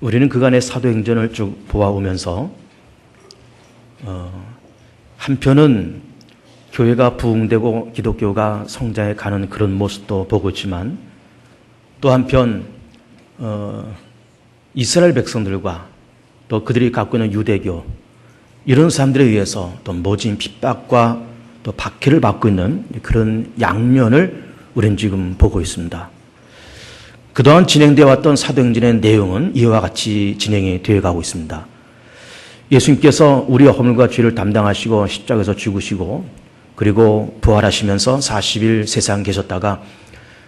우리는 그간의 사도행전을 쭉 보아오면서 한편은 교회가 부흥되고 기독교가 성장해 가는 그런 모습도 보고 있지만 또 한편 이스라엘 백성들과 또 그들이 갖고 있는 유대교 이런 사람들에 의해서 또 모진 핍박과 또 박해를 받고 있는 그런 양면을 우리는 지금 보고 있습니다. 그동안 진행되어 왔던 사도행전의 내용은 이와 같이 진행이 되어 가고 있습니다. 예수님께서 우리의 허물과 죄를 담당하시고 십자가에서 죽으시고 그리고 부활하시면서 40일 세상 계셨다가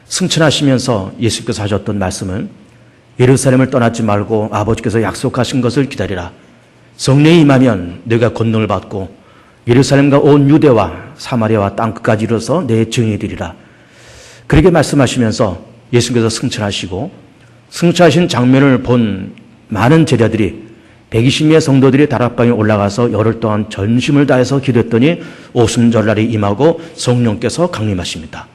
승천하시면서 예수께서 하셨던 말씀은 예루살렘을 떠나지 말고 아버지께서 약속하신 것을 기다리라. 성령이 임하면 너희가 권능을 받고 예루살렘과 온 유대와 사마리아와 땅끝까지 이르러서 내 증인이 되리라. 그렇게 말씀하시면서 예수께서 승천하시고 승천하신 장면을 본 많은 제자들이 120명의 성도들이 다락방에 올라가서 열흘 동안 전심을 다해서 기도했더니 오순절날이 임하고 성령께서 강림하십니다.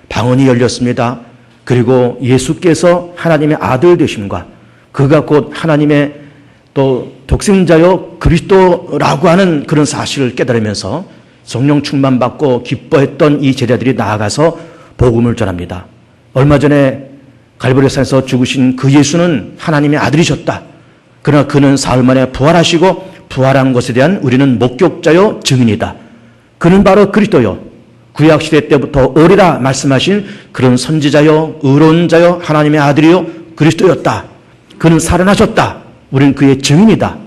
방언이 열렸습니다. 그리고 예수께서 하나님의 아들 되심과 그가 곧 하나님의 또 독생자요 그리스도라고 하는 그런 사실을 깨달으면서 성령 충만받고 기뻐했던 이 제자들이 나아가서 복음을 전합니다. 얼마 전에 갈보리산에서 죽으신 그 예수는 하나님의 아들이셨다. 그러나 그는 사흘 만에 부활하시고 부활한 것에 대한 우리는 목격자요 증인이다. 그는 바로 그리스도요 구약시대 때부터 오리라 말씀하신 그런 선지자요 의로운 자요 하나님의 아들이요 그리스도였다. 그는 살아나셨다. 우리는 그의 증인이다.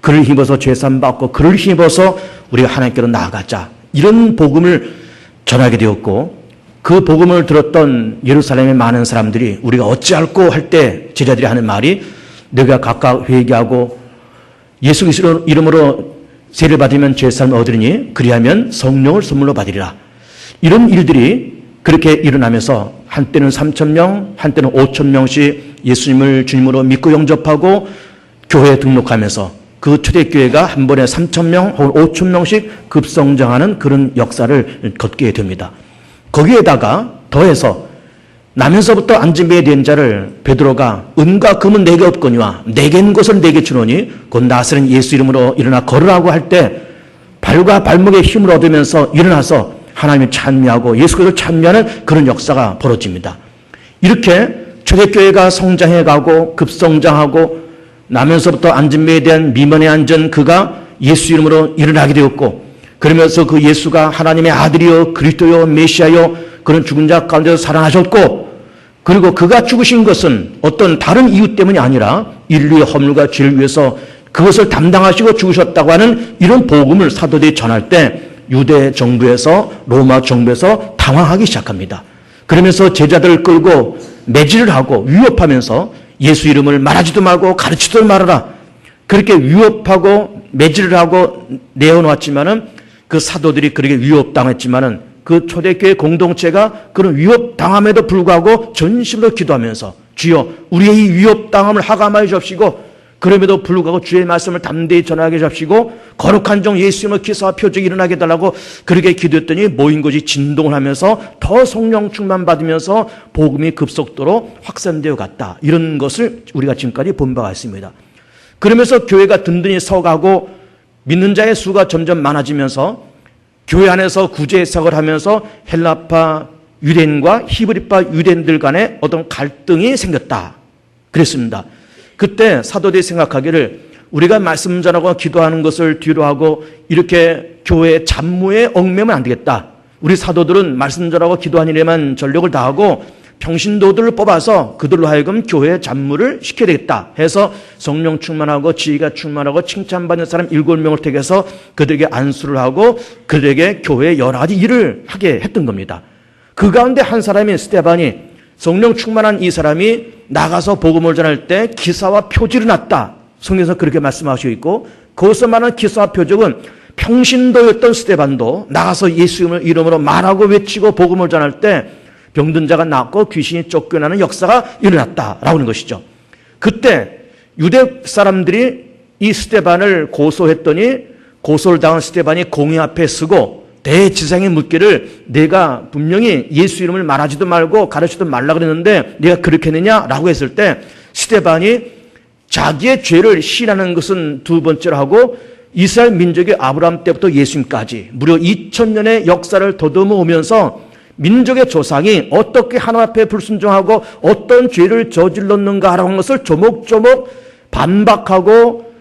그를 힘입어서 죄산받고 그를 힘입어서 우리가 하나님께로 나아가자. 이런 복음을 전하게 되었고 그 복음을 들었던 예루살렘의 많은 사람들이 우리가 어찌할꼬 할 때 제자들이 하는 말이 너희가 각각 회개하고 예수 그리스도 이름으로 세례를 받으면 죄사함을 얻으리니 그리하면 성령을 선물로 받으리라. 이런 일들이 그렇게 일어나면서 한때는 3,000명, 한때는 5,000명씩 예수님을 주님으로 믿고 영접하고 교회에 등록하면서 그 초대교회가 한 번에 3,000명 혹은 5,000명씩 급성장하는 그런 역사를 걷게 됩니다. 거기에다가 더해서 나면서부터 안진뱅이에 된 자를 베드로가 은과 금은 내게 없거니와 내게 있는 것을 내게 주노니 곧 나사렛 예수 이름으로 일어나 걸으라고 할 때 발과 발목에 힘을 얻으면서 일어나서 하나님을 찬미하고 예수 그리스도를 찬미하는 그런 역사가 벌어집니다. 이렇게 초대교회가 성장해가고 급성장하고 나면서부터 안진뱅이에 대한 미문에 앉은 그가 예수 이름으로 일어나게 되었고 그러면서 그 예수가 하나님의 아들이요 그리스도요 메시아요 그런 죽은 자 가운데서 살아나셨고 그리고 그가 죽으신 것은 어떤 다른 이유 때문이 아니라 인류의 허물과 죄를 위해서 그것을 담당하시고 죽으셨다고 하는 이런 복음을 사도들이 전할 때 유대 정부에서 로마 정부에서 당황하기 시작합니다. 그러면서 제자들을 끌고 매질을 하고 위협하면서 예수 이름을 말하지도 말고 가르치지도 말아라. 그렇게 위협하고 매질을 하고 내어놓았지만은 그 사도들이 그렇게 위협당했지만은 그 초대교회 공동체가 그런 위협당함에도 불구하고 전심으로 기도하면서 주여 우리의 이 위협당함을 하감하여 주옵시고 그럼에도 불구하고 주의 말씀을 담대히 전하게 해주시고 거룩한 종 예수님의 기사와 표적이 일어나게 해달라고 그렇게 기도했더니 모인 것이 진동을 하면서 더 성령 충만 받으면서 복음이 급속도로 확산되어 갔다. 이런 것을 우리가 지금까지 본 바가 있습니다. 그러면서 교회가 든든히 서가고 믿는 자의 수가 점점 많아지면서 교회 안에서 구제 해석을 하면서 헬라파 유대인과 히브리파 유대인들 간에 어떤 갈등이 생겼다. 그랬습니다. 그때 사도들이 생각하기를 우리가 말씀 전하고 기도하는 것을 뒤로 하고 이렇게 교회 잡무에 얽매면 안 되겠다. 우리 사도들은 말씀 전하고 기도하는 일에만 전력을 다하고 평신도들을 뽑아서 그들로 하여금 교회의 잡무를 시켜야 되겠다 해서 성령 충만하고 지혜가 충만하고 칭찬받는 사람 7명을 택해서 그들에게 안수를 하고 그들에게 교회의 여러 가지 일을 하게 했던 겁니다. 그 가운데 한 사람인 스데반이 성령 충만한 이 사람이 나가서 복음을 전할 때 기사와 표적이 났다. 성경에서 그렇게 말씀하시고 있고 거기서 말하는 기사와 표적은 평신도였던 스데반도 나가서 예수 이름으로 말하고 외치고 복음을 전할 때 병든 자가 낫고 귀신이 쫓겨나는 역사가 일어났다라고 하는 것이죠. 그때 유대 사람들이 이 스데반을 고소했더니 고소를 당한 스데반이 공의 앞에 서고 대지상에 묻기를 내가 분명히 예수 이름을 말하지도 말고 가르치지도 말라 그랬는데 네가 그렇게 했느냐라고 했을 때 스데반이 자기의 죄를 시인하는 것은 두 번째로 하고 이스라엘 민족이 아브라함 때부터 예수님까지 무려 2000년의 역사를 더듬어 오면서 민족의 조상이 어떻게 하나님 앞에 불순종하고 어떤 죄를 저질렀는가라는 것을 조목조목 반박하고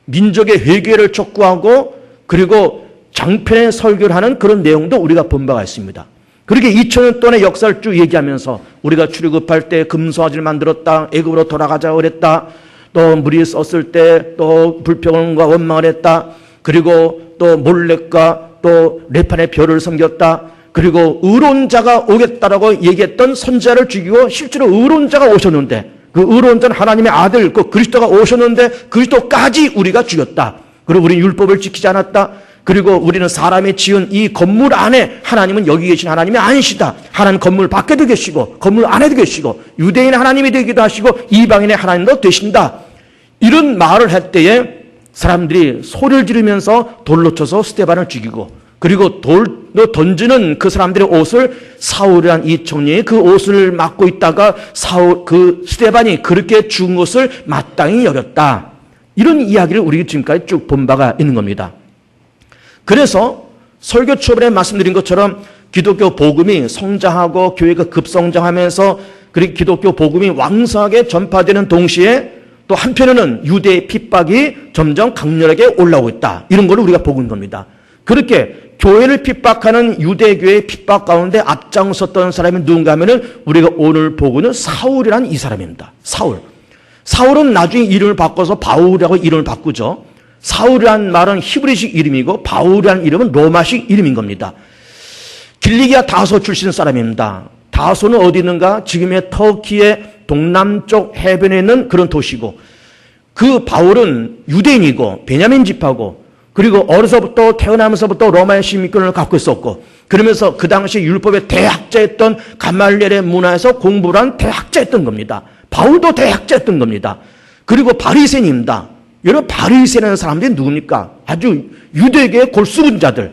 민족의 회개를 촉구하고 그리고 장편의 설교를 하는 그런 내용도 우리가 본 바가 있습니다. 그렇게 2000년 동안의 역사를 쭉 얘기하면서 우리가 출애굽할 때 금송아지를 만들었다, 애굽으로 돌아가자 그랬다, 또 물이 썼을 때 또 불평과 원망을 했다, 그리고 또 몰렉과 또 레판의 별을 섬겼다, 그리고 의로운 자가 오겠다라고 얘기했던 선지자를 죽이고 실제로 의로운 자가 오셨는데 그 의로운 자는 하나님의 아들 그 그리스도가 오셨는데 그리스도까지 우리가 죽였다. 그리고 우리는 율법을 지키지 않았다. 그리고 우리는 사람이 지은 이 건물 안에 하나님은 여기 계신 하나님이 아니시다. 하나님 건물 밖에도 계시고 건물 안에도 계시고 유대인 하나님이 되기도 하시고 이방인의 하나님도 되신다. 이런 말을 할 때에 사람들이 소리를 지르면서 돌로 쳐서 스데반을 죽이고 그리고 돌로 던지는 그 사람들의 옷을 사울이란 이 청년이 그 옷을 맡고 있다가 그 스데반이 그렇게 죽은 것을 마땅히 여겼다. 이런 이야기를 우리 지금까지 쭉 본 바가 있는 겁니다. 그래서 설교 초반에 말씀드린 것처럼 기독교 복음이 성장하고 교회가 급성장하면서 그리고 기독교 복음이 왕성하게 전파되는 동시에 또 한편에는 유대의 핍박이 점점 강렬하게 올라오고 있다. 이런 걸 우리가 보고 있는 겁니다. 그렇게 교회를 핍박하는 유대교회의 핍박 가운데 앞장섰던 사람이 누군가 하면은 우리가 오늘 보고는 사울이라는 이 사람입니다. 사울은 나중에 이름을 바꿔서 바울이라고 이름을 바꾸죠. 사울이라는 말은 히브리식 이름이고 바울이라는 이름은 로마식 이름인 겁니다. 길리기아 다소 출신 사람입니다. 다소는 어디 있는가? 지금의 터키의 동남쪽 해변에 있는 그런 도시고 그 바울은 유대인이고 베냐민 지파고 그리고 어려서부터 태어나면서부터 로마의 시민권을 갖고 있었고 그러면서 그 당시 율법의 대학자였던 가말리엘의 문화에서 공부를 한 대학자였던 겁니다. 바울도 대학자였던 겁니다. 그리고 바리새인입니다. 여러분 바리새인이라는 사람들이 누굽니까? 아주 유대교의 골수분자들,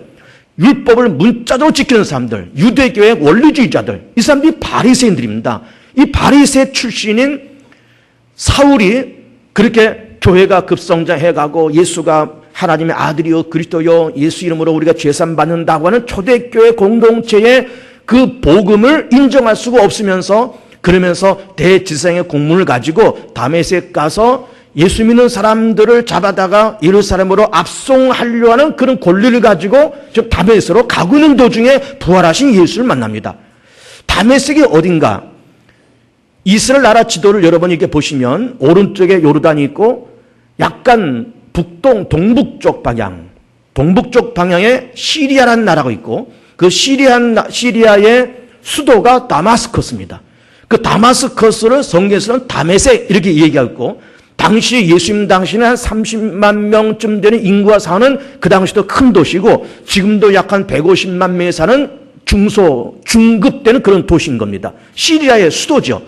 율법을 문자적으로 지키는 사람들, 유대교의 원리주의자들, 이 사람들이 바리새인들입니다. 이 바리새 출신인 사울이 그렇게 교회가 급성장해가고 예수가 하나님의 아들이요 그리스도요 예수 이름으로 우리가 죄산 받는다고 하는 초대교회 공동체의 그 복음을 인정할 수가 없으면서 그러면서 대지상의 공문을 가지고 다메섹 가서 예수 믿는 사람들을 잡아다가 예루살렘으로 압송하려 하는 그런 권리를 가지고 즉 다메섹으로 가고 있는 도중에 부활하신 예수를 만납니다. 다메섹이 어딘가? 이스라엘 나라 지도를 여러분이 이렇게 보시면 오른쪽에 요르단이 있고 약간 동북쪽 방향에 시리아라는 나라가 있고 그 시리아의 수도가 다마스커스입니다. 그 다마스커스를 성경에서는 다메섹 이렇게 얘기하고 당시 예수님 당시는 한 30만 명쯤 되는 인구가 사는 그 당시도 큰 도시고 지금도 약 한 150만 명이 사는 중급되는 그런 도시인 겁니다. 시리아의 수도죠.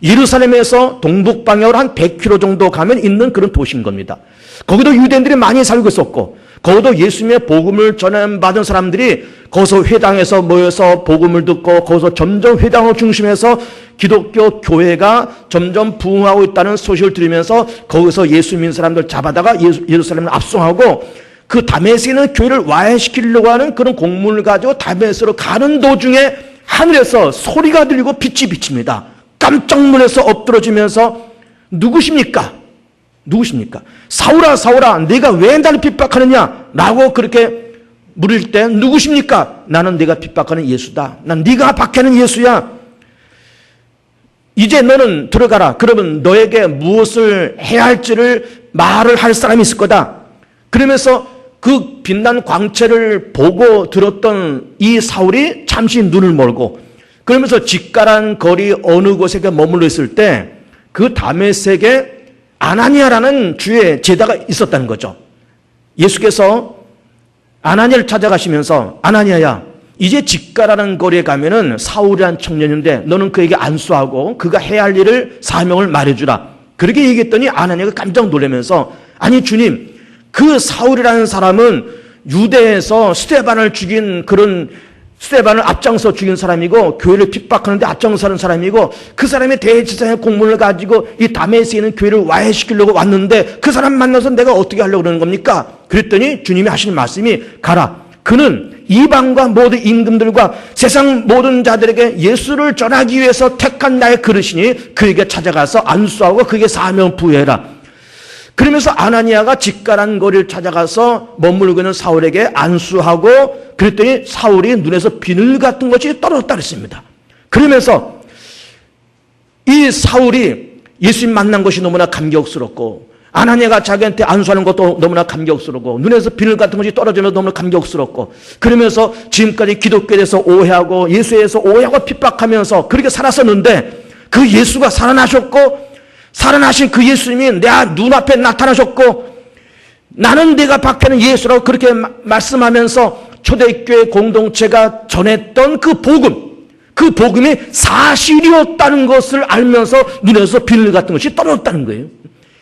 예루살렘에서 동북 방향으로 한 100km 정도 가면 있는 그런 도시인 겁니다. 거기도 유대인들이 많이 살고 있었고 거기도 예수님의 복음을 전해받은 사람들이 거기서 회당에서 모여서 복음을 듣고 거기서 점점 회당을 중심해서 기독교 교회가 점점 부흥하고 있다는 소식을 들으면서 거기서 예수 믿는 사람들 잡아다가 예루살렘을 압송하고 그 다메섹에는 교회를 와해시키려고 하는 그런 공문을 가지고 다메섹으로 가는 도중에 하늘에서 소리가 들리고 빛이 비칩니다. 깜짝 놀라서 엎드러지면서 누구십니까? 사울아 사울아 내가 왜 나를 핍박하느냐? 라고 그렇게 물을 때 누구십니까? 나는 네가 핍박하는 예수다. 난 네가 박해하는 예수야. 이제 너는 들어가라. 그러면 너에게 무엇을 해야 할지를 말을 할 사람이 있을 거다. 그러면서 그 빛난 광채를 보고 들었던 이 사울이 잠시 눈을 멀고 그러면서 직가란 거리 어느 곳에 머물러 있을 때 그 다메섹에 아나니아라는 주의 제자가 있었다는 거죠. 예수께서 아나니아를 찾아가시면서 아나니아야 이제 직가라는 거리에 가면은 사울이라는 청년인데 너는 그에게 안수하고 그가 해야 할 일을 사명을 말해주라. 그렇게 얘기했더니 아나니아가 깜짝 놀라면서 아니 주님 그 사울이라는 사람은 유대에서 스데반을 죽인 그런 스데반을 앞장서 죽인 사람이고 교회를 핍박하는데 앞장서는 사람이고 그 사람이 대제사장의 공문을 가지고 이 다메섹에 있는 교회를 와해시키려고 왔는데 그 사람 만나서 내가 어떻게 하려고 그러는 겁니까? 그랬더니 주님이 하시는 말씀이 가라. 그는 이방과 모든 임금들과 세상 모든 자들에게 예수를 전하기 위해서 택한 나의 그릇이니 그에게 찾아가서 안수하고 그에게 사명 부여해라. 그러면서 아나니아가 직간한 거리를 찾아가서 머물고 있는 사울에게 안수하고 그랬더니 사울이 눈에서 비늘 같은 것이 떨어졌다 그랬습니다. 그러면서 이 사울이 예수님 만난 것이 너무나 감격스럽고 아나니아가 자기한테 안수하는 것도 너무나 감격스럽고 눈에서 비늘 같은 것이 떨어지면서 너무나 감격스럽고 그러면서 지금까지 기독교에 대해서 오해하고 예수에 대해서 오해하고 핍박하면서 그렇게 살았었는데 그 예수가 살아나셨고 살아나신 그 예수님이 내 눈앞에 나타나셨고 나는 내가 박해는 예수라고 그렇게 말씀하면서 초대교회 공동체가 전했던 그 복음이 사실이었다는 것을 알면서 눈에서 비늘 같은 것이 떨어졌다는 거예요.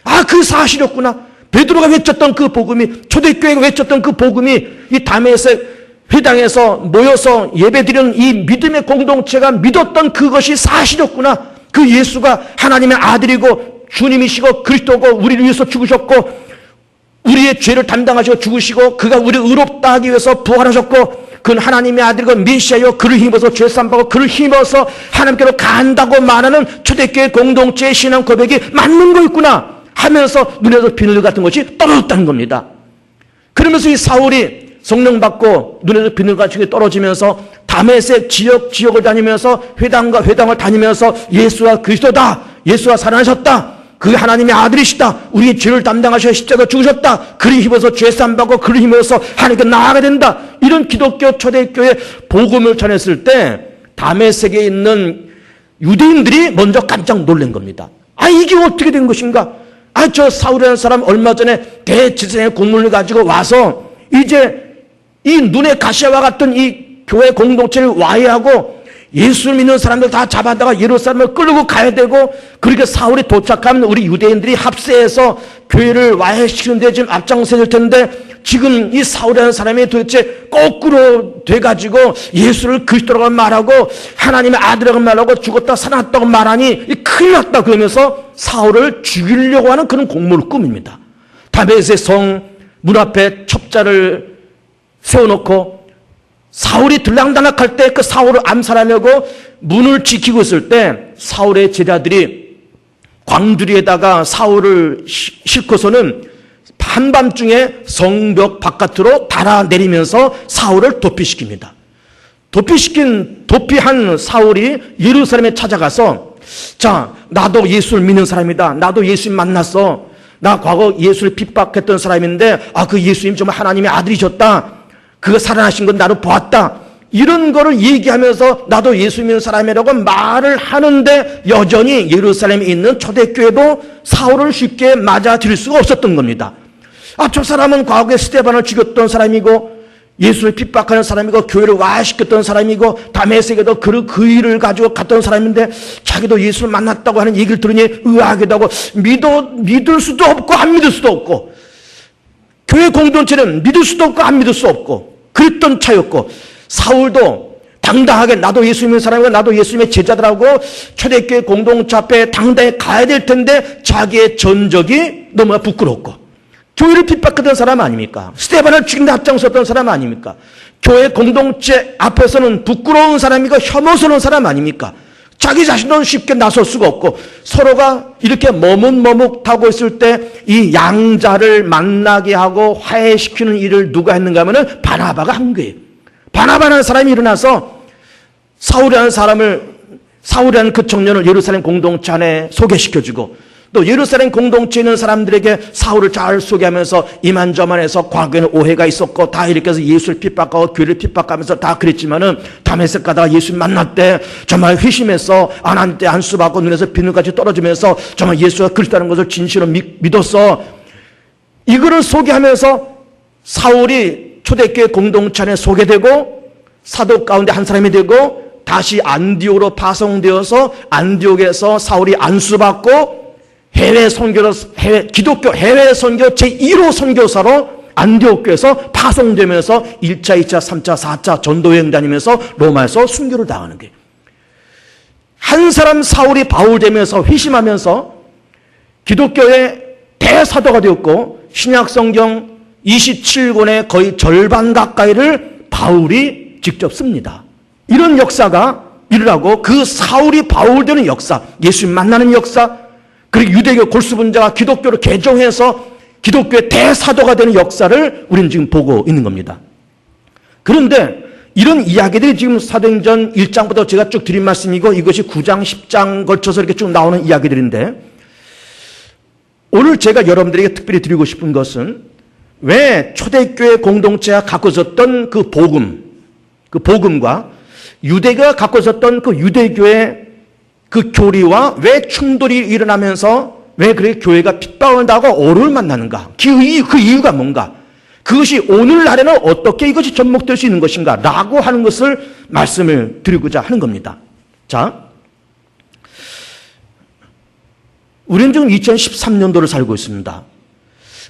아, 그 사실이었구나. 베드로가 외쳤던 그 복음이, 초대교회가 외쳤던 그 복음이 이 다메섹 회당에서 모여서 예배드리는 이 믿음의 공동체가 믿었던 그것이 사실이었구나. 그 예수가 하나님의 아들이고 주님이시고 그리스도고 우리를 위해서 죽으셨고 우리의 죄를 담당하시고 죽으시고 그가 우리를 의롭다 하기 위해서 부활하셨고 그는 하나님의 아들이고 메시아요 그를 힘입어서 죄 삼바고 그를 힘입어서 하나님께로 간다고 말하는 초대교회 공동체의 신앙 고백이 맞는 거였구나 하면서 눈에서 비늘 같은 것이 떨어졌다는 겁니다. 그러면서 이 사울이 성령 받고 눈에서 비늘 같은 것이 떨어지면서 다메섹 지역을 다니면서 회당을 다니면서 예수가 그리스도다. 예수가 살아나셨다. 그게 하나님의 아들이시다. 우리의 죄를 담당하셔 십자가 죽으셨다. 그를 힘입어서 죄 삼바고 그를 힘입어서 하나님께 나아가야 된다. 이런 기독교 초대교회 복음을 전했을 때 다메섹에 있는 유대인들이 먼저 깜짝 놀란 겁니다. 아, 이게 어떻게 된 것인가? 아, 저 사울이라는 사람 얼마 전에 대제사장의 공문을 가지고 와서 이제 이 눈의 가시와 같은 이 교회 공동체를 와해하고 예수를 믿는 사람들 다 잡아다가 예루살렘을 끌고 가야 되고 그렇게 사울이 도착하면 우리 유대인들이 합세해서 교회를 와해시키는 데 지금 앞장서야 될 텐데 지금 이 사울이라는 사람이 도대체 거꾸로 돼가지고 예수를 그리스도라고 말하고 하나님의 아들이라고 말하고 죽었다 살아났다고 말하니 큰일 났다 그러면서 사울을 죽이려고 하는 그런 공모를 꾸밉니다. 다메섹 성 문 앞에 첩자를 세워놓고 사울이 들락날락할 때 그 사울을 암살하려고 문을 지키고 있을 때 사울의 제자들이 광주리에다가 사울을 싣고서는 한밤중에 성벽 바깥으로 달아내리면서 사울을 도피시킵니다. 도피한 사울이 예루살렘에 찾아가서 자, 나도 예수를 믿는 사람이다. 나도 예수님 만났어. 나 과거 예수를 핍박했던 사람인데 그 예수님 정말 하나님의 아들이셨다. 그가 살아나신 건 나도 보았다. 이런 거를 얘기하면서 나도 예수 믿는 사람이라고 말을 하는데 여전히 예루살렘에 있는 초대교회도 사울을 쉽게 맞아들일 수가 없었던 겁니다. 저 사람은 과거에 스데반을 죽였던 사람이고 예수를 핍박하는 사람이고 교회를 와해시켰던 사람이고 다메섹에도 그 일을 가지고 갔던 사람인데 자기도 예수를 만났다고 하는 얘기를 들으니 의아하기도 하고 믿을 수도 없고 안 믿을 수도 없고 교회 공동체는 믿을 수도 없고 안 믿을 수 없고 그랬던 차였고 사울도 당당하게 나도 예수 믿는 사람이고 나도 예수님의 제자들하고 초대교회 공동체 앞에 당당히 가야 될 텐데 자기의 전적이 너무나 부끄럽고 교회를 핍박했던 사람 아닙니까? 스데반을 죽이는데 앞장섰던 사람 아닙니까? 교회 공동체 앞에서는 부끄러운 사람이고 혐오스러운 사람 아닙니까? 자기 자신도 쉽게 나설 수가 없고 서로가 이렇게 머뭇머뭇하고 있을 때 이 양자를 만나게 하고 화해시키는 일을 누가 했는가 하면은 바나바가 한 거예요. 바나바라는 사람이 일어나서 사울이라는 그 청년을 예루살렘 공동체 안에 소개시켜주고 또 예루살렘 공동체에 있는 사람들에게 사울을 잘 소개하면서 이만저만해서 과거에는 오해가 있었고 다 이렇게 해서 예수를 핍박하고 교회를 핍박하면서 다 그랬지만은 다메섹 가다가 예수님 만났대 정말 회심해서 하나님께 안수받고 눈에서 비늘같이 떨어지면서 정말 예수가 그리스도라는 것을 진실로 믿었어. 이거를 소개하면서 사울이 초대교회 공동체 안에 소개되고 사도 가운데 한 사람이 되고 다시 안디옥으로 파송되어서 안디옥에서 사울이 안수받고 기독교 해외 선교 제1호 선교사로 안디옥교에서 파송되면서 1차, 2차, 3차, 4차 전도여행 다니면서 로마에서 순교를 당하는 거예요. 한 사람 사울이 바울되면서 회심하면서 기독교의 대사도가 되었고 신약성경 27권의 거의 절반 가까이를 바울이 직접 씁니다. 이런 역사가 일어나고 그 사울이 바울되는 역사, 예수님 만나는 역사, 그리고 유대교 골수분자가 기독교를 개종해서 기독교의 대사도가 되는 역사를 우리는 지금 보고 있는 겁니다. 그런데 이런 이야기들이 지금 사도행전 1장부터 제가 쭉 드린 말씀이고 이것이 9장, 10장 걸쳐서 이렇게 쭉 나오는 이야기들인데 오늘 제가 여러분들에게 특별히 드리고 싶은 것은 왜 초대교회 공동체가 갖고 있었던 그 복음과 유대교가 갖고 있었던 그 유대교의 그 교리와 왜 충돌이 일어나면서 왜 그렇게 교회가 핍박을 당하고 어려움을 만나는가? 그 이유가 뭔가? 그것이 오늘날에는 어떻게 이것이 접목될 수 있는 것인가? 라고 하는 것을 말씀을 드리고자 하는 겁니다. 자, 우리는 지금 2013년도를 살고 있습니다.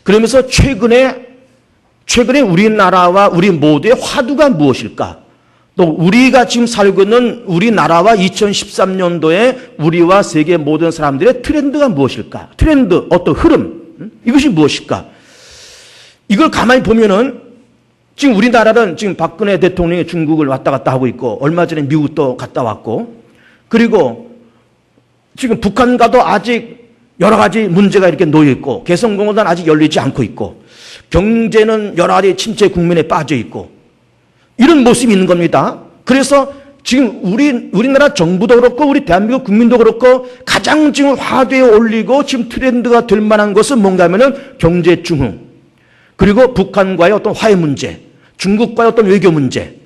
그러면서 최근에 우리나라와 우리 모두의 화두가 무엇일까? 또 우리가 지금 살고 있는 우리나라와 2013년도에 우리와 세계 모든 사람들의 트렌드가 무엇일까? 트렌드, 어떤 흐름, 이것이 무엇일까? 이걸 가만히 보면은 지금 우리나라는 지금 박근혜 대통령이 중국을 왔다 갔다 하고 있고 얼마 전에 미국도 갔다 왔고 그리고 지금 북한과도 아직 여러 가지 문제가 이렇게 놓여 있고 개성공단은 아직 열리지 않고 있고 경제는 여러 가지 침체 국면에 빠져 있고 이런 모습이 있는 겁니다. 그래서 지금 우리나라 정부도 그렇고 우리 대한민국 국민도 그렇고 가장 지금 화두에 올리고 지금 트렌드가 될 만한 것은 뭔가 하면은 경제 중흥 그리고 북한과의 어떤 화해 문제, 중국과의 어떤 외교 문제,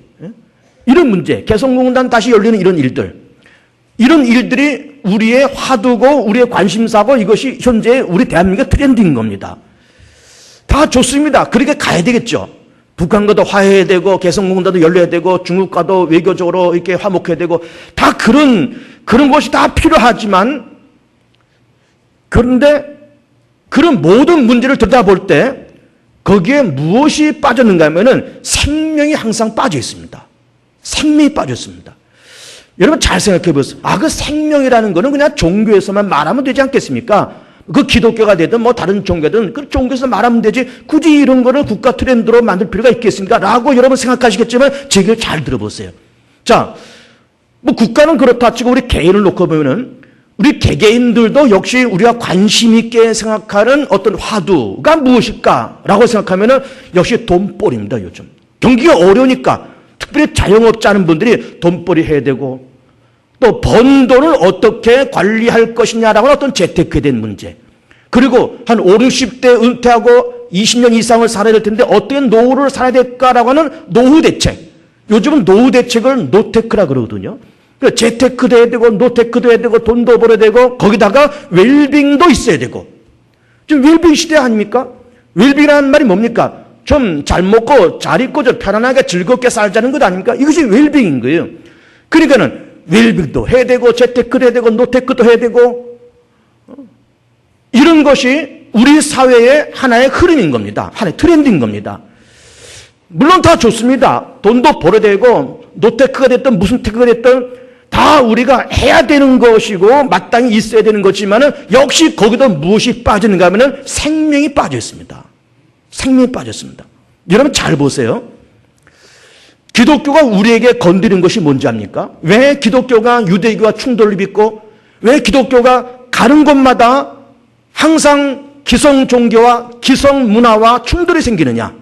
이런 문제, 개성공단 다시 열리는 이런 일들이 우리의 화두고 우리의 관심사고 이것이 현재 우리 대한민국의 트렌드인 겁니다. 다 좋습니다. 그렇게 가야 되겠죠. 북한과도 화해해야 되고 개성공단도 열려야 되고 중국과도 외교적으로 이렇게 화목해야 되고 다 그런 것이 다 필요하지만 그런데 그런 모든 문제를 들여다볼 때 거기에 무엇이 빠졌는가 하면은 생명이 항상 빠져 있습니다. 생명이 빠져 있습니다. 여러분 잘 생각해 보세요. 그 생명이라는 거는 그냥 종교에서만 말하면 되지 않겠습니까? 그 기독교가 되든 뭐 다른 종교든 그 종교에서 말하면 되지 굳이 이런 거를 국가 트렌드로 만들 필요가 있겠습니까? 라고 여러분 생각하시겠지만 제 얘기를 잘 들어보세요. 자, 뭐 국가는 그렇다 치고 우리 개인을 놓고 보면은 우리 개개인들도 역시 우리가 관심 있게 생각하는 어떤 화두가 무엇일까라고 생각하면은 역시 돈벌이입니다. 요즘 경기가 어려우니까 특별히 자영업자 하는 분들이 돈벌이 해야 되고 또 번 돈을 어떻게 관리할 것이냐라고 하는 어떤 재테크에 대한 문제 그리고 한 5, 60대 은퇴하고 20년 이상을 살아야 될 텐데 어떻게 노후를 살아야 될까라고 하는 노후 대책 요즘은 노후 대책을 노테크라 그러거든요. 재테크도 해야 되고 노테크도 해야 되고 돈도 벌어야 되고 거기다가 웰빙도 있어야 되고 지금 웰빙 시대 아닙니까? 웰빙이라는 말이 뭡니까? 좀 잘 먹고 잘 입고 좀 편안하게 즐겁게 살자는 것 아닙니까? 이것이 웰빙인 거예요. 그러니까는 웰빙도 해야 되고 재테크도 해야 되고 노테크도 해야 되고 이런 것이 우리 사회의 하나의 흐름인 겁니다. 하나의 트렌드인 겁니다. 물론 다 좋습니다. 돈도 벌어야 되고 노테크가 됐든 무슨 테크가 됐든 다 우리가 해야 되는 것이고 마땅히 있어야 되는 거지만은 역시 거기도 무엇이 빠지는가 하면은 생명이 빠져 있습니다. 생명이 빠졌습니다. 여러분 잘 보세요. 기독교가 우리에게 건드린 것이 뭔지 압니까? 왜 기독교가 유대교와 충돌을 빚고 왜 기독교가 가는 곳마다 항상 기성 종교와 기성 문화와 충돌이 생기느냐?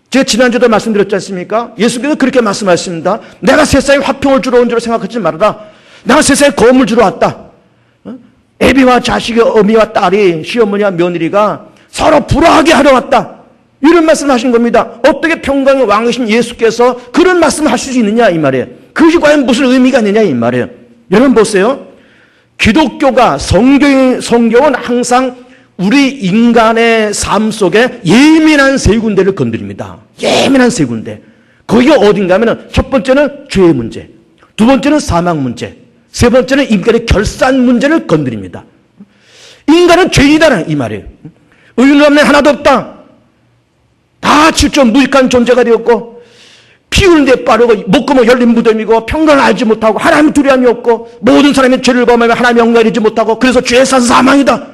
제가 지난주도 말씀드렸지 않습니까? 예수님은 그렇게 말씀하셨습니다. 내가 세상에 화평을 주러 온 줄 생각하지 말아라. 내가 세상에 거움을 주러 왔다. 애비와 자식의 어미와 딸이 시어머니와 며느리가 서로 불화하게 하러 왔다. 이런 말씀을 하신 겁니다. 어떻게 평강의 왕이신 예수께서 그런 말씀을 하실 수 있느냐 이 말이에요. 그것이 과연 무슨 의미가 있느냐 이 말이에요. 여러분 보세요. 기독교가 성경은 항상 우리 인간의 삶 속에 예민한 세 군데를 건드립니다. 예민한 세 군데. 거기가 어딘가 하면 첫 번째는 죄의 문제, 두 번째는 사망 문제, 세 번째는 인간의 결산 문제를 건드립니다. 인간은 죄인이다는 이 말이에요. 의인은 없네 하나도 없다. 다 질적 무익한 존재가 되었고 피우는 데 빠르고 목구멍 열린 무덤이고 평강을 알지 못하고 하나님의 두려움이 없고 모든 사람이 죄를 범하며 하나님의 영광을 알지 못하고 그래서 죄에 사서 사망이다.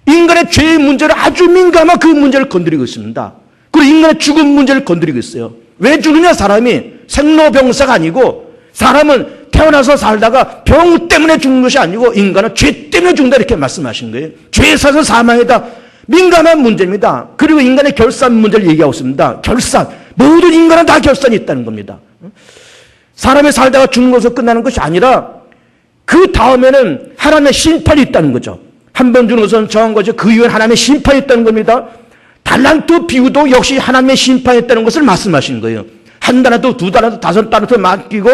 인간의 죄의 문제를 아주 민감한 그 문제를 건드리고 있습니다. 그리고 인간의 죽음 문제를 건드리고 있어요. 왜 죽느냐? 사람이 생로병사가 아니고 사람은 태어나서 살다가 병 때문에 죽는 것이 아니고 인간은 죄 때문에 죽는다 이렇게 말씀하신 거예요. 죄에 사서 사망이다. 민감한 문제입니다. 그리고 인간의 결산 문제를 얘기하고 있습니다. 결산. 모든 인간은 다 결산이 있다는 겁니다. 사람이 살다가 죽는 것으로 끝나는 것이 아니라 그 다음에는 하나님의 심판이 있다는 거죠. 한 번 죽는 것은 정한 거죠. 그 이후에 하나님의 심판이 있다는 겁니다. 달란트 비유도 역시 하나님의 심판이 있다는 것을 말씀하신 거예요. 한 달란트, 두 달란트, 다섯 달란트 맡기고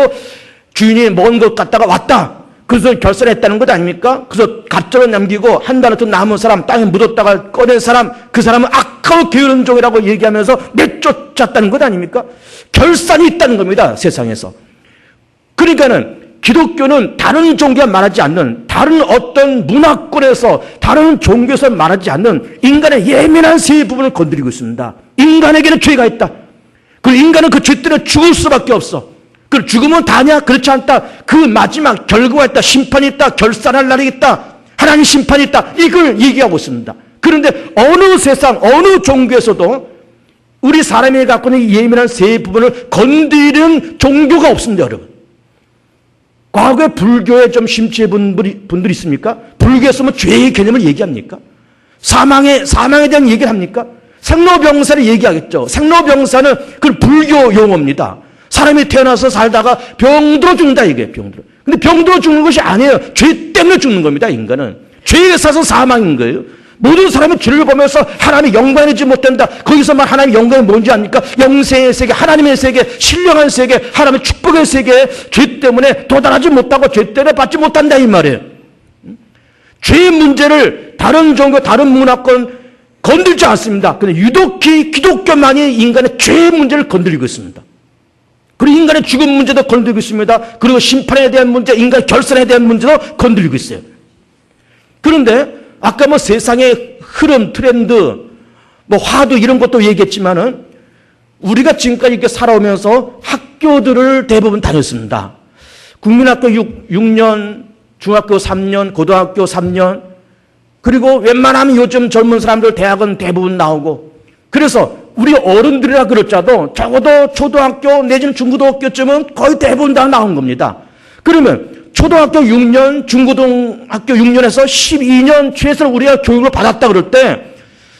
주인이 먼 것 갖다가 왔다. 그래서 결산했다는 것 아닙니까? 그래서 갑절을 남기고 한 달란트 남은 사람, 땅에 묻었다가 꺼낸 사람, 그 사람은 악하고 게으른 종이라고 얘기하면서 내쫓았다는 것 아닙니까? 결산이 있다는 겁니다. 세상에서. 그러니까는 기독교는 다른 종교가 말하지 않는, 다른 어떤 문화권에서, 다른 종교에서 말하지 않는 인간의 예민한 세 부분을 건드리고 있습니다. 인간에게는 죄가 있다. 그리고 인간은 그 죄 때문에 죽을 수밖에 없어. 그 죽으면 다냐? 그렇지 않다. 그 마지막 결과가 있다. 심판이 있다. 결산할 날이 있다. 하나님 심판이 있다. 이걸 얘기하고 있습니다. 그런데 어느 세상, 어느 종교에서도 우리 사람이 갖고 있는 예민한 세 부분을 건드리는 종교가 없습니다, 여러분. 과거에 불교에 좀 심취해 본 분들이 있습니까? 불교에서 뭐 죄의 개념을 얘기합니까? 사망에 대한 얘기를 합니까? 생로병사를 얘기하겠죠. 생로병사는 그 불교 용어입니다. 사람이 태어나서 살다가 병들어 죽는다, 이게 병들어. 근데 병들어 죽는 것이 아니에요. 죄 때문에 죽는 겁니다, 인간은. 죄에 사서 사망인 거예요. 모든 사람은 죄를 보면서 하나님의 영광이지 못된다. 거기서만 하나님의 영광이 뭔지 압니까? 영생의 세계, 하나님의 세계, 신령한 세계, 하나님의 축복의 세계에 죄 때문에 도달하지 못하고 죄 때문에 받지 못한다 이 말이에요. 죄의 문제를 다른 종교, 다른 문화권 건들지 않습니다. 그런데 유독히 기독교만이 인간의 죄의 문제를 건드리고 있습니다. 그리고 인간의 죽음 문제도 건드리고 있습니다. 그리고 심판에 대한 문제, 인간의 결산에 대한 문제도 건드리고 있어요. 그런데 아까 뭐 세상의 흐름, 트렌드, 뭐 화두 이런 것도 얘기했지만은 우리가 지금까지 이렇게 살아오면서 학교들을 대부분 다녔습니다. 국민학교 6년, 중학교 3년, 고등학교 3년, 그리고 웬만하면 요즘 젊은 사람들 대학은 대부분 나오고, 그래서 우리 어른들이라 그럴지라도 적어도 초등학교 내지는 중고등학교쯤은 거의 대부분 다 나온 겁니다. 그러면 초등학교 6년, 중고등학교 6년에서 12년 최소 우리가 교육을 받았다 그럴 때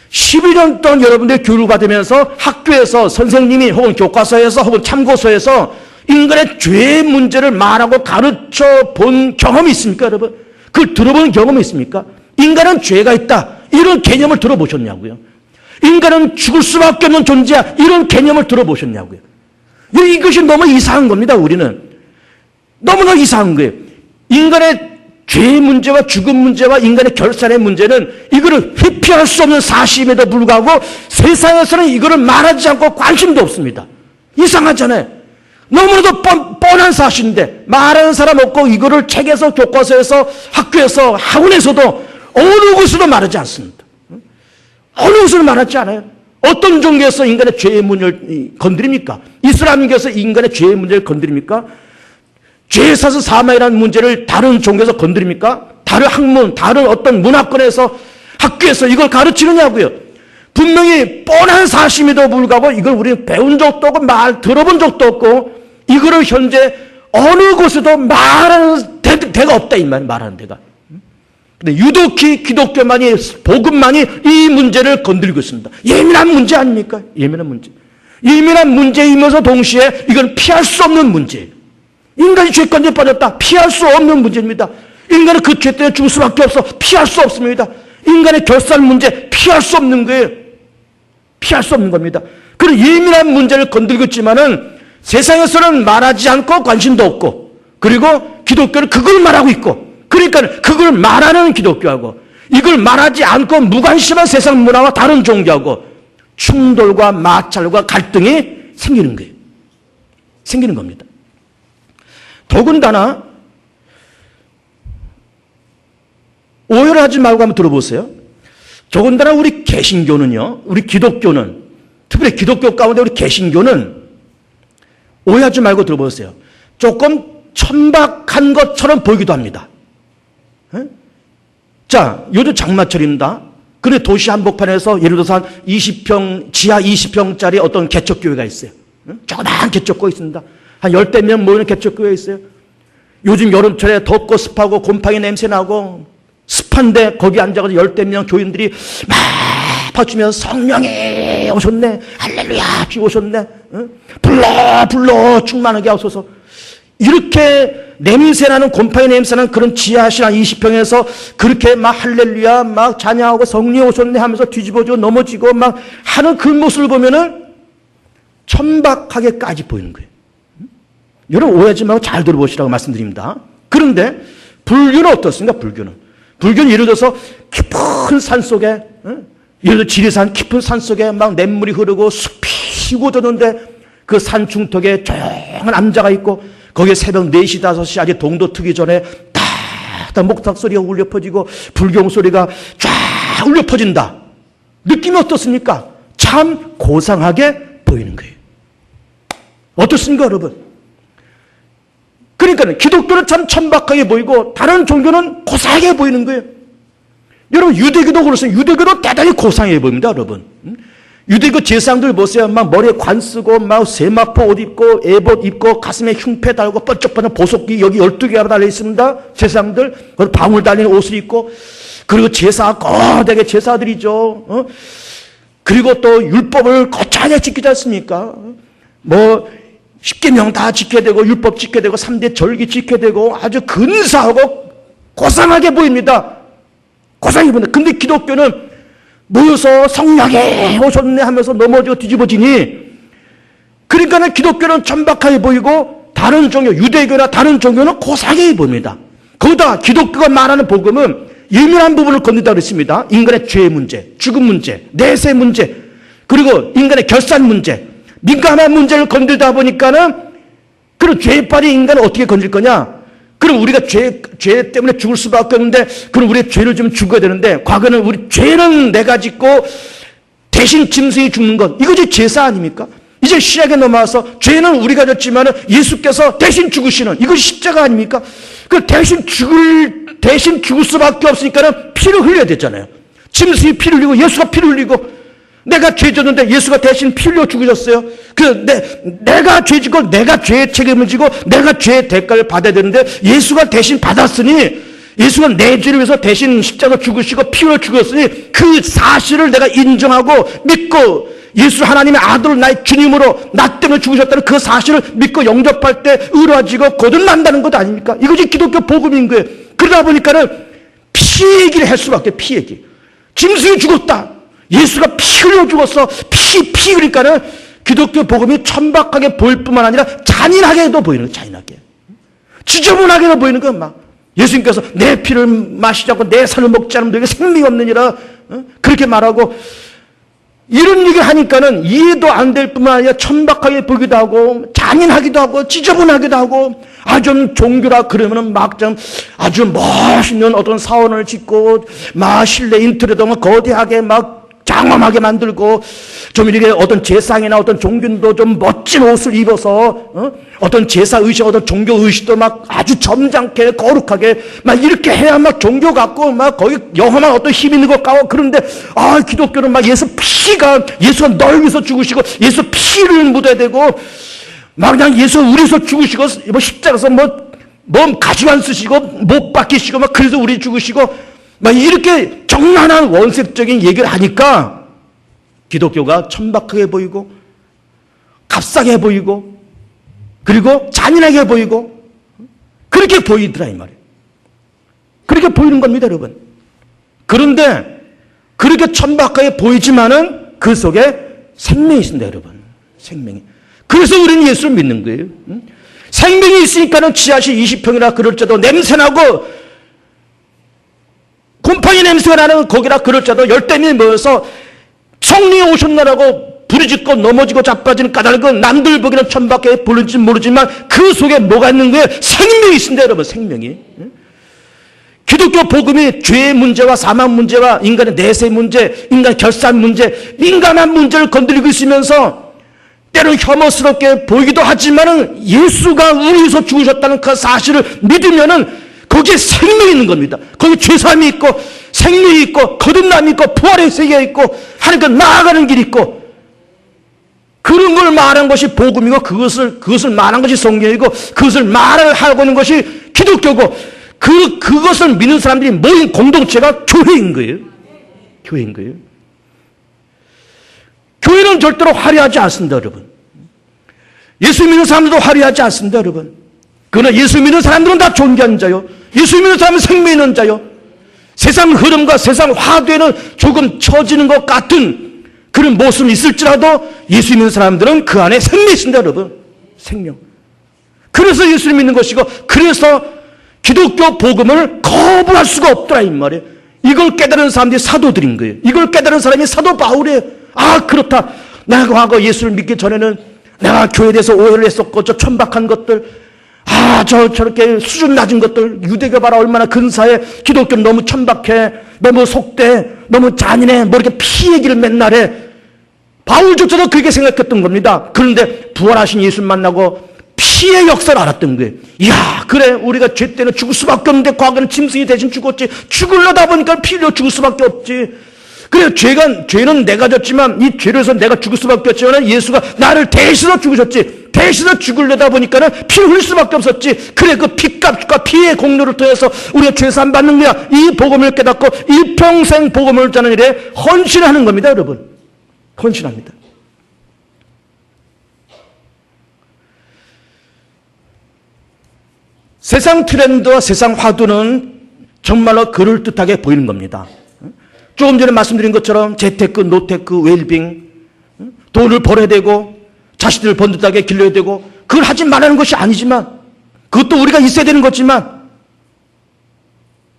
12년 동안 여러분들이 교육을 받으면서 학교에서 선생님이 혹은 교과서에서 혹은 참고서에서 인간의 죄의 문제를 말하고 가르쳐 본 경험이 있습니까, 여러분? 그걸 들어본 경험이 있습니까? 인간은 죄가 있다. 이런 개념을 들어보셨냐고요? 인간은 죽을 수밖에 없는 존재야. 이런 개념을 들어보셨냐고요? 이것이 너무 이상한 겁니다, 우리는. 너무나 이상한 거예요. 인간의 죄의 문제와 죽음 문제와 인간의 결산의 문제는 이거를 회피할 수 없는 사실임에도 불구하고 세상에서는 이거를 말하지 않고 관심도 없습니다. 이상하잖아요. 너무나도 뻔한 사실인데 말하는 사람 없고 이거를 책에서 교과서에서 학교에서 학원에서도 어느 곳에서도 말하지 않습니다. 어느 곳에서도 말하지 않아요. 어떤 종교에서 인간의 죄의 문제를 건드립니까? 이슬람교에서 인간의 죄의 문제를 건드립니까? 죄에 사서 사망이라는 문제를 다른 종교에서 건드립니까? 다른 학문, 다른 어떤 문화권에서 학교에서 이걸 가르치느냐고요. 분명히 뻔한 사실임에도 불구하고 이걸 우리는 배운 적도 없고 들어본 적도 없고 이거를 현재 어느 곳에도 말하는 데가 없다 이 말, 말하는 데가. 근데 유독히 기독교만이, 복음만이 이 문제를 건드리고 있습니다. 예민한 문제 아닙니까? 예민한 문제. 예민한 문제이면서 동시에 이건 피할 수 없는 문제예요. 인간이 죄권에 빠졌다. 피할 수 없는 문제입니다. 인간은 그 죄 때문에 죽을 수밖에 없어. 피할 수 없습니다. 인간의 결산 문제 피할 수 없는 거예요. 피할 수 없는 겁니다. 그런 예민한 문제를 건드리고 있지만은 세상에서는 말하지 않고 관심도 없고, 그리고 기독교는 그걸 말하고 있고, 그러니까 그걸 말하는 기독교하고 이걸 말하지 않고 무관심한 세상 문화와 다른 종교하고 충돌과 마찰과 갈등이 생기는 거예요. 생기는 겁니다. 더군다나 오해를 하지 말고 한번 들어보세요. 더군다나 우리 개신교는요, 우리 기독교는, 특별히 기독교 가운데 우리 개신교는 오해하지 말고 들어보세요. 조금 천박한 것처럼 보이기도 합니다. 자, 요즘 장마철입니다. 근데 도시 한복판에서 예를 들어서 한 20평, 지하 20평짜리 어떤 개척교회가 있어요. 조그마한 개척교회 있습니다. 한 10대 명 모이는 개척교회 있어요. 요즘 여름철에 덥고 습하고 곰팡이 냄새 나고 습한데 거기 앉아서 10대 명 교인들이 막 퍼주면서 성령이 오셨네. 할렐루야 주 오셨네. 불러 충만하게 하소서. 이렇게 냄새나는 곰팡이 냄새나는 그런 지하실 한 20평에서 그렇게 막 할렐루야 막 찬양하고 성령이 오셨네 하면서 뒤집어지고 넘어지고 막 하는 그 모습을 보면은 천박하게까지 보이는 거예요. 여러분 오해하지 말고 잘 들어보시라고 말씀드립니다. 그런데 불교는 어떻습니까? 불교는 예를 들어서 깊은 산 속에 예를 들어 지리산 깊은 산 속에 막 냇물이 흐르고 숲이 우거졌는데 그 산 중턱에 조용한 암자가 있고 거기에 새벽 4시 5시 아직 동도 트기 전에 딱 목탁 소리가 울려 퍼지고 불경 소리가 쫙 울려 퍼진다. 느낌이 어떻습니까? 참 고상하게 보이는 거예요. 어떻습니까 여러분? 그러니까 기독교는 참 천박하게 보이고 다른 종교는 고상하게 보이는 거예요. 여러분 유대교도 그렇습니다. 유대교도 대단히 고상해 보입니다 여러분. 유대교 제사장들 보세요. 막 머리에 관 쓰고 막 세마포 옷 입고 에봇 입고 가슴에 흉패 달고 번쩍번쩍 보석기 여기 12개가 달려 있습니다. 제사장들 그리고 방울 달린 옷을 입고 그리고 제사 거대하게 제사들이죠. 그리고 또 율법을 거창하게 지키지 않습니까? 뭐 10계명 다 지켜야 되고 율법 지켜야 되고 3대 절기 지켜야 되고 아주 근사하고 고상하게 보입니다. 고상하게 보인다. 근데 기독교는 모여서 성령이 오셨네 하면서 넘어지고 뒤집어지니 그러니까 기독교는 천박하게 보이고 다른 종교 유대교나 다른 종교는 고상하게 보입니다. 거기다 기독교가 말하는 복음은 예민한 부분을 건든다 그랬습니다. 인간의 죄 문제, 죽음 문제, 내세 문제 그리고 인간의 결산 문제 민감한 문제를 건들다 보니까는 그런 죄빨이 인간을 어떻게 건질 거냐? 그럼 우리가 죄 때문에 죽을 수밖에 없는데 그럼 우리의 죄를 좀 죽어야 되는데 과거는 우리 죄는 내가 짓고 대신 짐승이 죽는 것 이것이 제사 아닙니까? 이제 신약에 넘어와서 죄는 우리가 졌지만 예수께서 대신 죽으시는 이것이 십자가 아닙니까? 그 대신 죽을 수밖에 없으니까는 피를 흘려야 되잖아요. 짐승이 피를 흘리고 예수가 피를 흘리고 내가 죄 졌는데 예수가 대신 피 흘려 죽으셨어요. 내가 죄 짓고 내가 죄의 책임을 지고 내가 죄의 대가를 받아야 되는데 예수가 대신 받았으니 예수가 내 죄를 위해서 대신 십자가 죽으시고 피 흘려 죽었으니 그 사실을 내가 인정하고 믿고 예수 하나님의 아들 나의 주님으로 나 때문에 죽으셨다는 그 사실을 믿고 영접할 때 의로워지고 거듭난다는 것 아닙니까? 이것이 기독교 복음인 거예요. 그러다 보니까는 피 얘기를 할 수밖에 피 얘기. 짐승이 죽었다. 예수가 피 흘려 죽었어. 피 그러니까는 기독교 복음이 천박하게 보일 뿐만 아니라 잔인하게도 보이는 거예요. 잔인하게. 지저분하게도 보이는 거예요. 막 예수님께서 내 피를 마시지 않고 내 살을 먹지 않으면 너에게 생명이 없느니라 그렇게 말하고 이런 얘기를 하니까는 이해도 안 될 뿐만 아니라 천박하게 보기도 하고 잔인하기도 하고 지저분하기도 하고 좀 종교라 그러면은 막 좀 아주 멋있는 어떤 사원을 짓고 막 실내 인테리어도 막 거대하게 막 장엄하게 만들고 좀 이렇게 어떤 제사상이나 어떤 종교도 좀 멋진 옷을 입어서 어떤 제사 의식 어떤 종교 의식도 막 아주 점잖게 거룩하게 막 이렇게 해야 막 종교 같고 막 거기 영험한 어떤 힘 있는 것 같고 그런데 기독교는 막 예수가 널 위해서 죽으시고 예수 피를 묻어야 되고 막 그냥 예수 우리 위해서 죽으시고 뭐 십자가에서 뭐 가시관 쓰시고 못 박히시고 막 그래서 우리 죽으시고 막 이렇게 정난한 원색적인 얘기를 하니까 기독교가 천박하게 보이고 값싸게 보이고 그리고 잔인하게 보이고 그렇게 보이더라 이 말이에요. 그렇게 보이는 겁니다 여러분. 그런데 그렇게 천박하게 보이지만은 그 속에 생명이 있습니다 여러분. 생명이. 그래서 우리는 예수를 믿는 거예요. 생명이 있으니까는 지하실 20평이나 그럴지라도 냄새나고 곰팡이 냄새가 나는 거기라 그럴지라도 열대민이 모여서 성령이 오셨나라고 부르짖고 넘어지고 자빠지는 까닭은 남들 보기는 천박하게 보일지 모르지만 그 속에 뭐가 있는 거예요? 생명이 있습니다 여러분. 생명이. 기독교 복음이 죄의 문제와 사망 문제와 인간의 내세 문제, 인간의 결산 문제, 민감한 문제를 건드리고 있으면서 때로는 혐오스럽게 보이기도 하지만은 예수가 우리 위해서 죽으셨다는 그 사실을 믿으면은 거기에 생명이 있는 겁니다. 거기에 죄사함이 있고 생명이 있고 거듭남이 있고 부활의 세계가 있고 하나님께 나아가는 길이 있고 그런 걸 말한 것이 복음이고 그것을 말한 것이 성경이고 그것을 말을 하고 있는 것이 기독교고 그것을 믿는 사람들이 모인 공동체가 교회인 거예요. 교회인 거예요. 교회는 절대로 화려하지 않습니다, 여러분. 예수 믿는 사람들도 화려하지 않습니다, 여러분. 그러나 예수 믿는 사람들은 다 존귀한 자요. 예수 믿는 사람은 생명 있는 자요. 세상 흐름과 세상 화두에는 조금 처지는 것 같은 그런 모습이 있을지라도 예수 믿는 사람들은 그 안에 생명이 있습니다, 여러분. 생명. 그래서 예수를 믿는 것이고 그래서 기독교 복음을 거부할 수가 없더라 이 말이에요. 이걸 깨달은 사람들이 사도들인 거예요. 이걸 깨달은 사람이 사도 바울이에요. 아 그렇다. 내가 과거 예수를 믿기 전에는 내가 교회에 대해서 오해를 했었고 저 천박한 것들 저렇게 수준 낮은 것들 유대교 봐라 얼마나 근사해. 기독교는 너무 천박해. 너무 속대. 너무 잔인해. 뭐 이렇게 피 얘기를 맨날 해. 바울조차도 그렇게 생각했던 겁니다. 그런데 부활하신 예수를 만나고 피의 역사를 알았던 거예요. 이야 그래 우리가 죄 때는 죽을 수밖에 없는데 과거는 짐승이 대신 죽었지. 죽으려다 보니까 피 흘려 죽을 수밖에 없지. 그래 죄는 내가 졌지만 이 죄로 해서 내가 죽을 수밖에 없지만 예수가 나를 대신해서 죽으셨지. 대신해서 죽으려다 보니까는 피를 흘릴 수밖에 없었지. 그래 그 피값과 피의 공로를 통해서 우리가 죄사함 받는 거야. 이 복음을 깨닫고 일평생 복음을 전하는 일에 헌신하는 겁니다, 여러분. 헌신합니다. 세상 트렌드와 세상 화두는 정말로 그럴듯하게 보이는 겁니다. 조금 전에 말씀드린 것처럼 재테크, 노테크, 웰빙, 돈을 벌어야 되고 자식들을 번듯하게 길러야 되고 그걸 하지 말라는 것이 아니지만 그것도 우리가 있어야 되는 거지만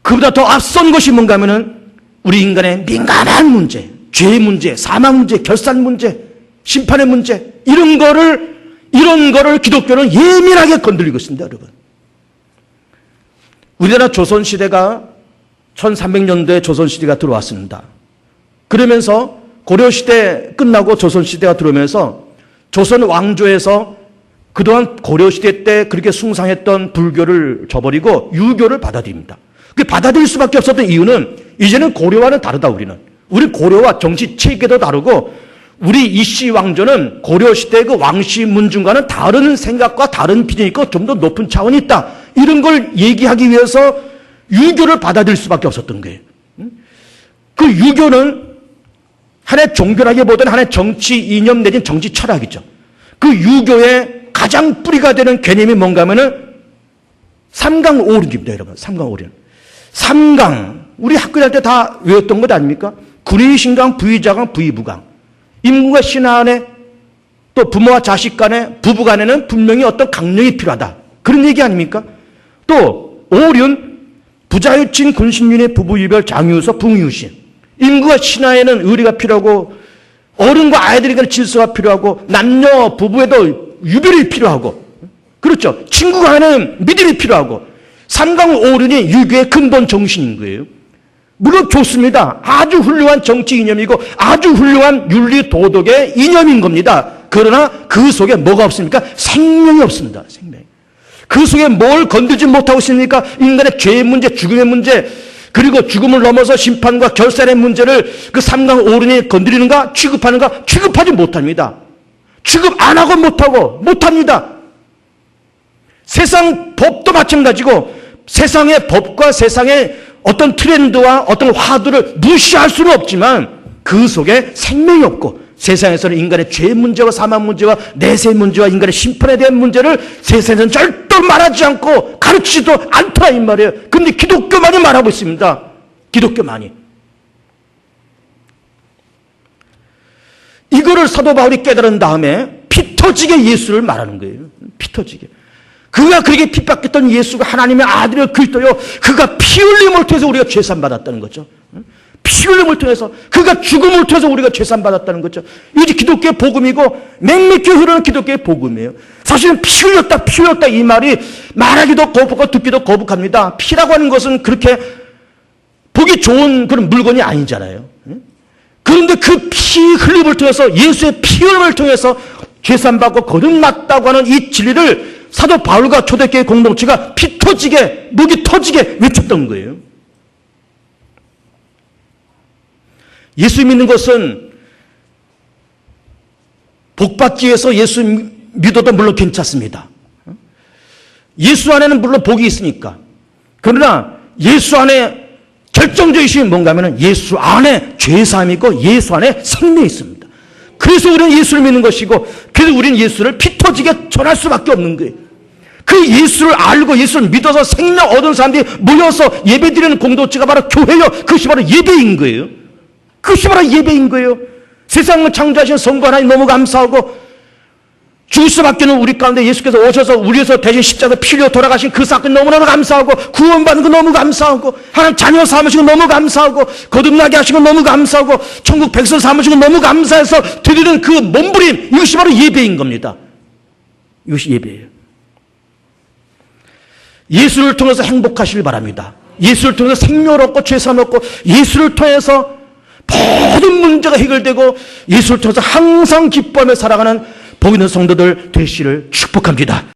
그보다 더 앞선 것이 뭔가 하면은 우리 인간의 민감한 문제, 죄의 문제, 사망 문제, 결산 문제, 심판의 문제 이런 거를 기독교는 예민하게 건드리고 있습니다, 여러분. 우리나라 조선시대가 1300년대에 조선시대가 들어왔습니다. 그러면서 고려시대 끝나고 조선시대가 들어오면서 조선 왕조에서 그동안 고려시대 때 그렇게 숭상했던 불교를 저버리고 유교를 받아들입니다. 그 받아들일 수밖에 없었던 이유는 이제는 고려와는 다르다 우리는. 우리 고려와 정치 체계도 다르고 우리 이씨 왕조는 고려시대의 그 왕씨 문중과는 다른 생각과 다른 비전이 있고 좀 더 높은 차원이 있다. 이런 걸 얘기하기 위해서 유교를 받아들일 수밖에 없었던 거예요. 그 유교는 하나의 종교라기보다는 하나의 정치 이념 내진 정치 철학이죠. 그 유교의 가장 뿌리가 되는 개념이 뭔가 하면은 삼강오륜입니다, 여러분. 삼강오륜. 삼강. 우리 학교 다닐 때 다 외웠던 것 아닙니까? 군의신강, 부의자강, 부의부강. 인문과 신화 안에 또 부모와 자식 간에 부부 간에는 분명히 어떤 강령이 필요하다. 그런 얘기 아닙니까? 또 오륜, 부자유친, 군신윤회, 부부유별, 장유서, 붕유신. 인구와 신화에는 의리가 필요하고 어른과 아이들에 대한 질서가 필요하고 남녀 부부에도 유별이 필요하고 그렇죠. 친구 간에는 믿음이 필요하고 삼강오륜이 유교의 근본 정신인 거예요. 물론 좋습니다. 아주 훌륭한 정치 이념이고 아주 훌륭한 윤리 도덕의 이념인 겁니다. 그러나 그 속에 뭐가 없습니까? 생명이 없습니다. 생명. 그 속에 뭘 건들지 못하고 있습니까? 인간의 죄의 문제, 죽음의 문제, 그리고 죽음을 넘어서 심판과 결산의 문제를 그 삼강오륜이 건드리는가? 취급하는가? 취급하지 못합니다. 취급 안 하고 못합니다. 세상 법도 마찬가지고 세상의 법과 세상의 어떤 트렌드와 어떤 화두를 무시할 수는 없지만 그 속에 생명이 없고 세상에서는 인간의 죄 문제와 사망 문제와 내세 문제와 인간의 심판에 대한 문제를 세상에서는 절대로 말하지 않고 가르치지도 않더라 이 말이에요. 그런데 기독교만이 말하고 있습니다. 기독교만이. 이거를 사도 바울이 깨달은 다음에 피 터지게 예수를 말하는 거예요. 피 터지게. 그가 그렇게 핍박했던 예수가 하나님의 아들이요 그리스도요. 그가 피 흘림을 통해서 우리가 죄산 받았다는 거죠. 피 흘림을 통해서 그가 죽음을 통해서 우리가 죄산 받았다는 거죠. 이게 기독교의 복음이고 맹맥히 흐르는 기독교의 복음이에요. 사실은 피 흘렸다 이 말이 말하기도 거북하고 듣기도 거북합니다. 피라고 하는 것은 그렇게 보기 좋은 그런 물건이 아니잖아요. 그런데 그 피 흘림을 통해서, 예수의 피 흘림을 통해서 죄산받고 거듭났다고 하는 이 진리를 사도 바울과 초대교회 공동체가 피 터지게, 목이 터지게 외쳤던 거예요. 예수 믿는 것은 복받기 위해서 예수 믿어도 물론 괜찮습니다. 예수 안에는 물론 복이 있으니까. 그러나 예수 안에 결정적인 것이 뭔가 하면 예수 안에 죄사함이 있고 예수 안에 생명이 있습니다. 그래서 우리는 예수를 믿는 것이고, 그래서 우리는 예수를 피 터지게 전할 수밖에 없는 거예요. 그 예수를 알고 예수를 믿어서 생명 얻은 사람들이 모여서 예배드리는 공동체가 바로 교회요. 그것이 바로 예배인 거예요. 그것이 바로 예배인 거예요. 세상을 창조하신 성부 하나님 너무 감사하고, 죽을 수밖에 없는 우리 가운데 예수께서 오셔서 우리에서 대신 십자가에 피 흘려 돌아가신 그 사건 너무너무 감사하고, 구원받는 거 너무 감사하고, 하나님 자녀 삼으신 거 너무 감사하고, 거듭나게 하신 거 너무 감사하고, 천국 백성 삼으신 거 너무 감사해서 드리는 그 몸부림, 이것이 바로 예배인 겁니다. 이것이 예배예요. 예수를 통해서 행복하시길 바랍니다. 예수를 통해서 생명을 얻고 죄사함을 얻고, 예수를 통해서 모든 문제가 해결되고, 예수를 통해서 항상 기뻐하며 살아가는 복 있는 성도들 되시기를 축복합니다.